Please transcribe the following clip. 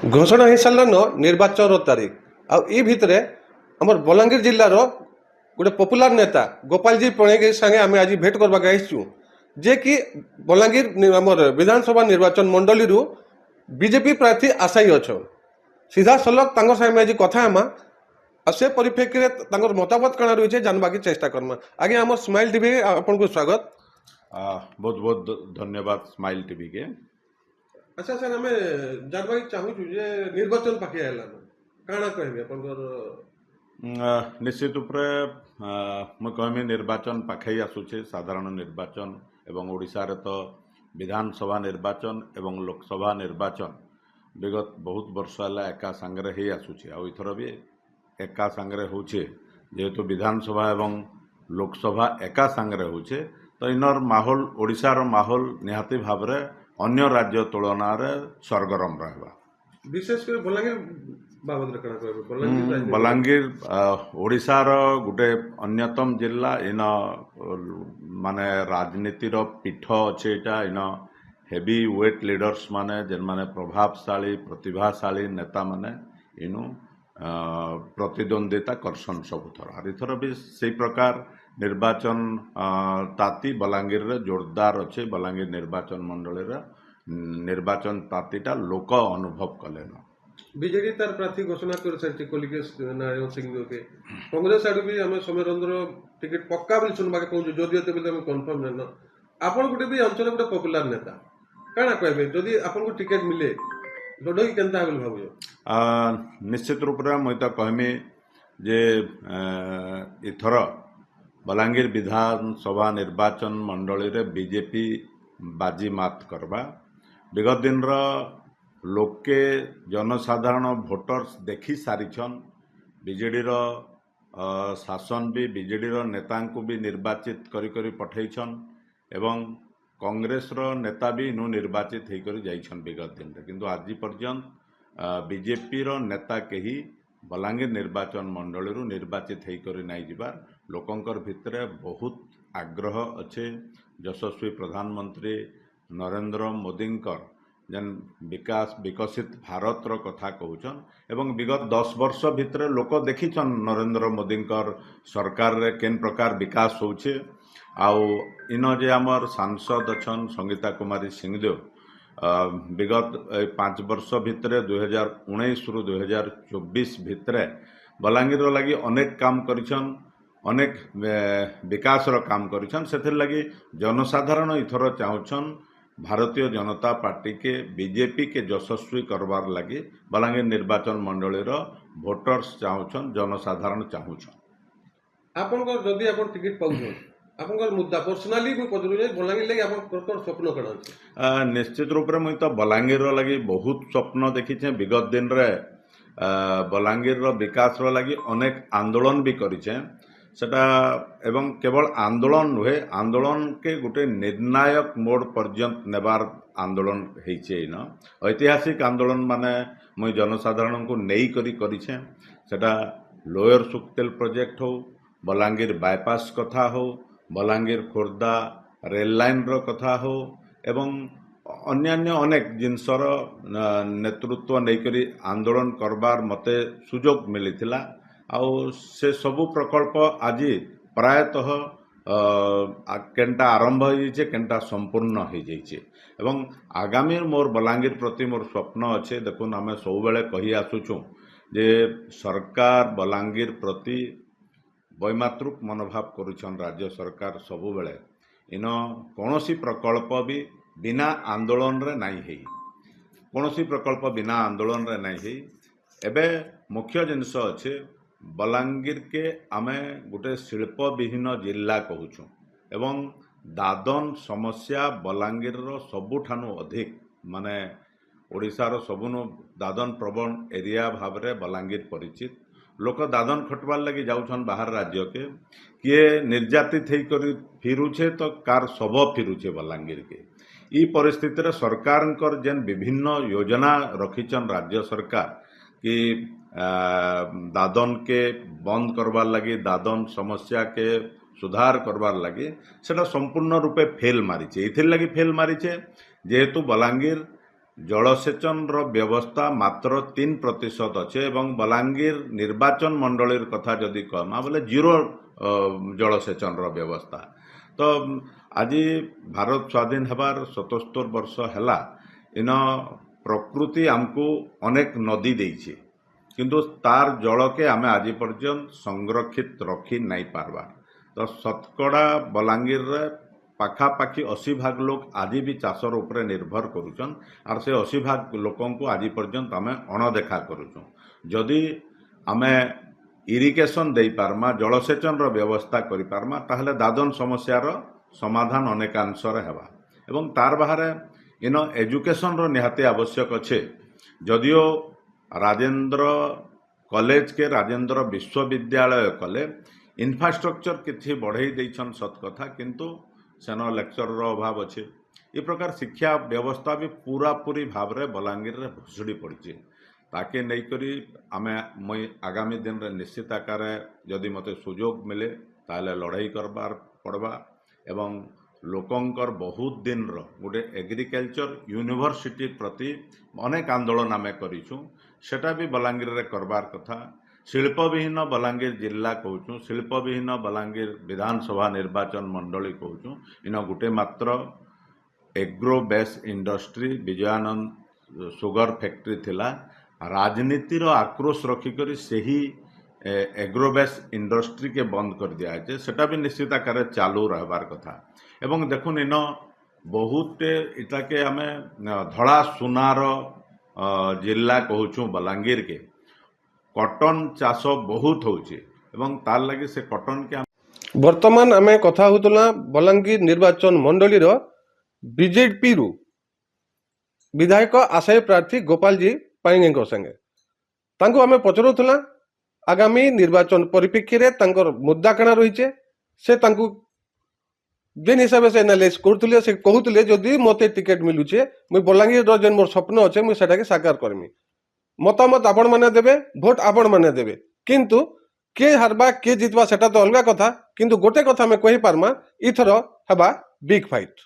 ଘୋଷଣା ହେଇସାରିଲାନ ନିର୍ବାଚନର ତାରିଖ ଆଉ ଇ ଭିତରେ ଆମର ବଲାଙ୍ଗୀର ଜିଲ୍ଲାର ଗୋଟେ ପପୁଲାର ନେତା ଗୋପାଳଜୀ ପଣେଇ ସାଙ୍ଗେ ଆମେ ଆଜି ଭେଟ করবাকে আসছু যে কি বলাঙ্গীর আমার বিধানসভা নির্বাচন মন্ডলীরু বিজেপি প্রার্থী আশাই অছন সিধাসলখ তাঙ্কর সাথে আজ কথা হেমা আর সে পরিপ্রেক্ষীরে তাঙ্কর মতামত কাଣା রয়েছে জানবাকে চেষ্টা করমা। আগে আমার স্মাইল টিভি আপনাকে স্বাগত। बहुत बहुत धन्यवाद स्माइल टीवी के। আচ্ছা স্যার আমি জানবাকে চাহুছু যে নির্বাচন পাখি আইলান কাଣା কইবে আপনার निश्चित रूप मुझे कहमी निर्वाचन पाखई आसूचे साधारण निर्वाचन एवं ओडिशा रे तो विधानसभा निर्वाचन एवं लोकसभा निर्वाचन विगत बहुत वर्ष है एका सांगरे ही आसूचे आउथर भी एका सांगरे होचे जेहेतु विधानसभा एवं लोकसभा एका सांगरे होचे तो इनर माहौल ओडिशार माहौल निहाती भाव रे अन्य राज्य तुलन सरगरम रहा विशेषकर बलांगीर बाबद काଣା कहबे बलांगीर बलांगीर ओडिशार गोटे अन्यतम जिला इन माने राजनीतिर पीठ अच्छे इटा इन हेवी वेट लीडर्स माने जेन माने प्रभावशाली प्रतिभाशाली नेता माने इनु प्रतिद्वंदिता करसन सबुथर आर इथर भी से प्रकार निर्वाचन ताती बलांगीर रे जोरदार अच्छे बलांगीर निर्वाचन मंडली रे निर्वाचन तातीटा लोक अनुभव कलेन। बीजेडी तार प्रार्थी घोषणा कर सारछि कलिकेश नारायण सिंह के कांग्रेस आडू भी हमें समीरेंद्र टिकट पक्का बोली सुनबाके कहूँ जदियो तो हम कन्फर्म नहीं आपन गोटे भी अंचल गोटे पपुलर नेता काଣା कहबे जदि आपन को टिकट मिले लड़ई केनता बोली भाबुयो निश्चित रूप से मुझे तो कहमी जे इथर बलांगीर विधानसभा निर्वाचन मंडली रे बीजेपी बाजी मात करवा विगत दिन लोके जनसाधारण भोटर्स देखी सारिछन बीजेडी शासन भी बीजेडी नेता को भी निर्वाचित करी पठैछन एवं कांग्रेस नेता भी इनु निर्वाचित होकर जाइछन विगत दिन किंतु आज पर्यंत बीजेपी नेता कहीं बलांगीर निर्वाचन मंडली निर्वाचित होकर नहीं जीवार लोकंकर भितरे बहुत आग्रह अच्छे यशस्वी प्रधानमंत्री नरेंद्र मोदींकर जेन विकास विकसित भारत रो कथा कहउछन एवं विगत 10 वर्ष भितर लोक देखिछन नरेंद्र मोदींकर सरकार रे केन प्रकार विकास होउछे आउ इन जे हमर सांसद अछन संगीता कुमारी सिंहदेव विगत 5 वर्ष भितर 2019 रु 2024 भितर बलांगीर लगी अनेक काम करिछन अनेक विकास रो काम करिछन सेथिर लगी जनसाधारण इथर चाहुछन भारतीय जनता पार्टी के बीजेपी के यशस्वी करवार लगी बलांगीर निर्वाचन मंडली भोटर्स चाहुछन जनसाधारण चाहुछन आपन को जदि आपन टिकट पाउछन आपन मुद्दा पर्सनाली को पदरु जे बलांगीर लगी आपन प्रकार स्वप्न करा निश्चित रूप से मुझे तो बलांगीर लगी बहुत स्वप्न देखी विगत दिन रे बलांगीर विकास लगी अनेक आंदोलन भी करिछे सेटा एवं केवल आंदोलन नुहे आंदोलन के गोटे निर्णायक मोड़ पर्यंत नेबार आंदोलन होइछे न ऐतिहासिक आंदोलन माने मुई जनसाधारण को नहीं करिछे सेटा लोअर सुक्तेल प्रोजेक्ट हो बलांगीर बायपास कथा हो बलांगीर खोर्धा रेल लाइन रो कथा हो एवं अन्यान्य अनेक जिनसर नेतृत्व नहीं आंदोलन करबार मते सुजोग मिलिथिला आउ से सबु प्रकल्प आज प्रायतः केनटा आरंभ हो जाइए केनटा संपूर्ण हो जाइए एवं आगामी मोर बलांगीर प्रति मोर स्वप्न अच्छे देखुन आम सब बेले कही आसुचु जे सरकार बलांगीर प्रति वैमातृक मनोभाव करुछन राज्य सरकार सबु बेले इन कौनसी प्रकल्प भी बिना आंदोलन रे नहीं है कौनसी प्रकल्प बिना आंदोलन रे नहीं है एबे मुख्य जिनस अच्छे बलांगीर के आमे गोटे शिल्प विहीन जिला कहूँ एवं दादन समस्या बलांगीर सबुठानु अधिक माने ओडिशार सबुनु दादन प्रवण एरिया भाव रे बलांगीर परिचित लोक दादन खटवार लगी जाउछन बाहर राज्य के किए निर्यातित होकर फिरुछे तो कार सब फिरुछे बलांगीर के ई परिस्थिति रे सरकार जेन विभिन्न योजना रखिछन राज्य सरकार कि दादन के बंद करवार लगी दादन समस्या के सुधार करवार लगी सेटा संपूर्ण रूपे फेल मारी इथिर लगी फेल मारी जेहेतु बलांगीर ଜଳସେଚନର ବ୍ୟବସ୍ଥା ମାତ୍ର 3% ଅଛେ ଏବଂ ବଲାଙ୍ଗୀର ନିର୍ବାଚନ ମଣ୍ଡଳୀର କଥା ଯଦି କହମା ବୋଲେ ଜିରୋ ଜଳସେଚନର ବ୍ୟବସ୍ଥା। ତ ଆଜି ଭାରତ ସ୍ୱାଧୀନ ହେବାର 77 ବର୍ଷ ହେଲା, ଇନ ପ୍ରକୃତି ଆମକୁ ଅନେକ ନଦୀ ଦେଇଛି, କିନ୍ତୁ ତାର ଜଳକେ ଆମେ ଆଜି ପର୍ଯ୍ୟନ୍ତ ସଂରକ୍ଷିତ ରଖି ନାଇଁ ପାରବା। ତ ଶତକଡ଼ା ବଲାଙ୍ଗୀରରେ ପାଖାପାଖି 80% ଲୋକ ଆଜି ବି ଚାଷର ଉପରେ ନିର୍ଭର କରୁଛନ୍, আর ସେ 80% ଲୋକଙ୍କୁ ଆଜି ପର୍ଯ୍ୟନ୍ତ ଆମେ ଅଣଦେଖା କରୁଛୁଁ। ଯଦି ଆମେ ଇରିଗେସନ୍ ଦେଇପାରମା, ଜଳସେଚନର ବ୍ୟବସ୍ଥା କରିପାରମା, ତାହେଲେ ଦାଦନ ସମସ୍ୟାର ସମାଧାନ ଅନେକାଂଶରେ ହେବା। ଏବଂ ତାର ବାହାରେ ଇନ ଏଜୁକେସନର ନିହାତି ଆବଶ୍ୟକ ଅଛେ। ଯଦିଓ ରାଜେନ୍ଦ୍ର କଲେଜକେ ରାଜେନ୍ଦ୍ର ବିଶ୍ୱବିଦ୍ୟାଳୟ କଲେ, ଇନଫ୍ରାଷ୍ଟ୍ରକ୍ଚର କିଛି ବଢ଼େଇ ଦେଇଛନ୍ ସତ କଥା, କିନ୍ତୁ ସେନ ଲେକ୍ଚରର ଅଭାବ ଅଛି। ଏ ପ୍ରକାର ଶିକ୍ଷା ବ୍ୟବସ୍ଥା ବି ପୁରାପୁରି ଭାବରେ ବଲାଙ୍ଗୀରରେ ଭୁଷୁଡ଼ି ପଡ଼ିଛି। ତାକେ ନେଇକରି ଆମେ ମୁଇଁ ଆଗାମୀ ଦିନରେ ନିଶ୍ଚିତ ଆକାରରେ ଯଦି ମୋତେ ସୁଯୋଗ ମିଳେ ତାହେଲେ ଲଢ଼େଇ କରବାର ପଡ଼ବା ଏବଂ ଲୋକଙ୍କର ବହୁତ ଦିନର ଗୋଟେ ଏଗ୍ରିକଲଚର ୟୁନିଭର୍ସିଟି ପ୍ରତି ଅନେକ ଆନ୍ଦୋଳନ ଆମେ କରିଛୁ, ସେଟା ବି ବଲାଙ୍ଗୀରରେ କରବାର କଥା। ଶିଳ୍ପବିହୀନ ବଲାଙ୍ଗୀର ଜିଲ୍ଲା କହୁଛୁ, ଶିଳ୍ପବିହୀନ ବଲାଙ୍ଗୀର ବିଧାନସଭା ନିର୍ବାଚନ ମଣ୍ଡଳୀ କହୁଛୁ। ଇନ ଗୋଟେ ମାତ୍ର ଏଗ୍ରୋ ବେସ୍ ଇଣ୍ଡଷ୍ଟ୍ରି ବିଜୟାନନ୍ଦ ସୁଗର ଫ୍ୟାକ୍ଟ୍ରି ଥିଲା। ରାଜନୀତିର ଆକ୍ରୋଶ ରଖିକରି ସେହି ଏଗ୍ରୋବେସ୍ ଇଣ୍ଡଷ୍ଟ୍ରିକେ ବନ୍ଦ କରି ଦିଆଯାଇଛି, ସେଟା ବି ନିଶ୍ଚିତ ଆକାରରେ ଚାଲୁ ରହିବାର କଥା। ଏବଂ ଦେଖୁନ୍ ଇନ ବହୁତଟେ ଇଟାକେ ଆମେ ଧଳା ସୁନାର ଜିଲ୍ଲା କହୁଛୁ ବଲାଙ୍ଗୀରକେ। କଟନ ଚାଷ ବହୁତ ହଉଛି ଏବଂ ତାର ଲାଗି ସେ କଟନକେ ବର୍ତ୍ତମାନ ଆମେ କଥା ହେଉଥିଲା ବଲାଙ୍ଗୀର ନିର୍ବାଚନ ମଣ୍ଡଳୀର ବିଜେପିରୁ ବିଧାୟକ ଆଶାୟୀ ପ୍ରାର୍ଥୀ ଗୋପାଳଜୀ ପାଣିଗ୍ରାହୀଙ୍କ ସାଙ୍ଗେ। ତାଙ୍କୁ ଆମେ ପଚରାଉଥିଲା ଆଗାମୀ ନିର୍ବାଚନ ପରିପ୍ରେକ୍ଷୀରେ ତାଙ୍କର ମୁଦ୍ଦା କାଣା ରହିଛେ। ସେ ତାଙ୍କୁ ଯେନ୍ ହିସାବରେ ସେ ଆନାଲାଇଜ୍ କରୁଥିଲେ, ସେ କହୁଥିଲେ ଯଦି ମୋତେ ଟିକେଟ୍ ମିଲୁଛେ ମୁଇଁ ବଲାଙ୍ଗୀରର ଯେନ୍ ମୋର ସ୍ୱପ୍ନ ଅଛେ ମୁଇଁ ସେଟାକେ ସାକାର କରମି। ମତାମତ ଆପଣମାନେ ଦେବେ, ଭୋଟ ଆପଣମାନେ ଦେବେ, କିନ୍ତୁ କିଏ ହାରବା କିଏ ଜିତବା ସେଟା ତ ଅଲଗା କଥା। କିନ୍ତୁ ଗୋଟେ କଥା ଆମେ କହିପାରମା, ଇଥର ହେବା ବିଗ୍ ଫାଇଟ୍।